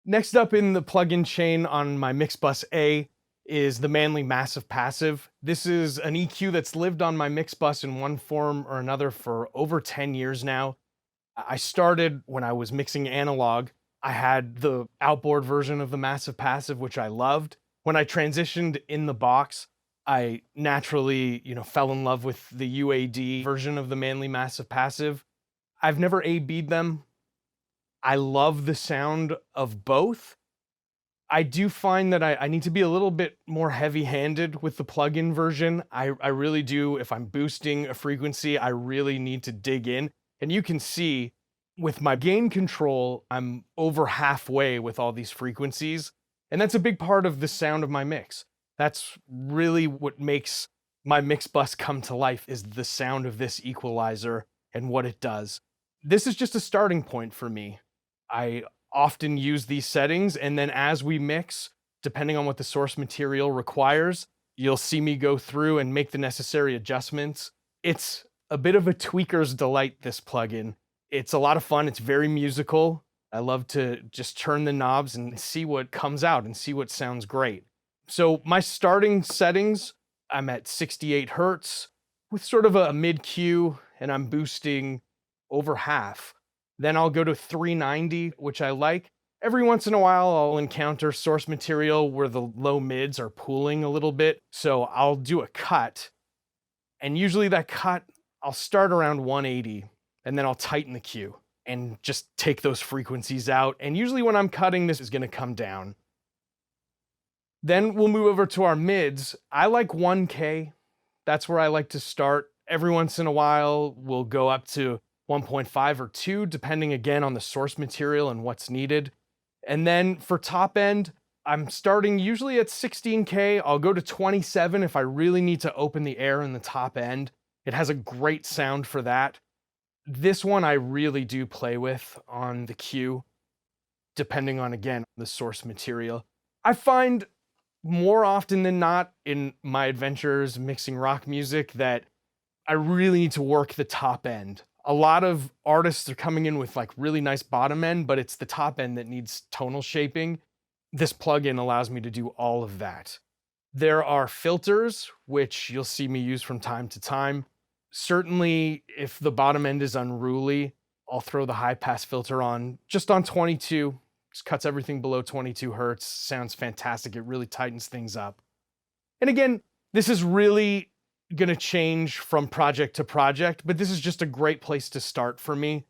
Next up in the plugin chain on my mix bus A is the Manley Massive Passive. This is an EQ that's lived on my mix bus in one form or another for over 10 years now. I started when I was mixing analog. I had the outboard version of the Massive Passive, which I loved. When I transitioned in the box, I naturally, fell in love with the UAD version of the Manley Massive Passive. I've never A/B'd them. I love the sound of both. I do find that I need to be a little bit more heavy-handed with the plugin version. I really do. If I'm boosting a frequency, I really need to dig in. And you can see with my gain control, I'm over halfway with all these frequencies. And that's a big part of the sound of my mix. That's really what makes my mix bus come to life, is the sound of this equalizer and what it does. This is just a starting point for me. I often use these settings, and then as we mix, depending on what the source material requires, you'll see me go through and make the necessary adjustments. It's a bit of a tweaker's delight, this plugin. It's a lot of fun. It's very musical. I love to just turn the knobs and see what comes out and see what sounds great. So my starting settings, I'm at 68 Hertz with sort of a mid Q, and I'm boosting over half. Then I'll go to 390, which I like. Every once in a while, I'll encounter source material where the low mids are pooling a little bit. So I'll do a cut. And usually that cut, I'll start around 180, and then I'll tighten the Q and just take those frequencies out. And usually when I'm cutting, this is gonna come down. Then we'll move over to our mids. I like 1K. That's where I like to start. Every once in a while, we'll go up to 1.5 or 2, depending again on the source material and what's needed. And then for top end, I'm starting usually at 16K. I'll go to 27 if I really need to open the air in the top end. It has a great sound for that. This one I really do play with on the Q, depending on, again, the source material. I find more often than not in my adventures mixing rock music that I really need to work the top end. A lot of artists are coming in with like really nice bottom end, but it's the top end that needs tonal shaping. This plugin allows me to do all of that. There are filters, which you'll see me use from time to time. Certainly, if the bottom end is unruly, I'll throw the high pass filter on, just on 22. Just cuts everything below 22 Hertz. Sounds fantastic. It really tightens things up. And again, this is really going to change from project to project, but this is just a great place to start for me.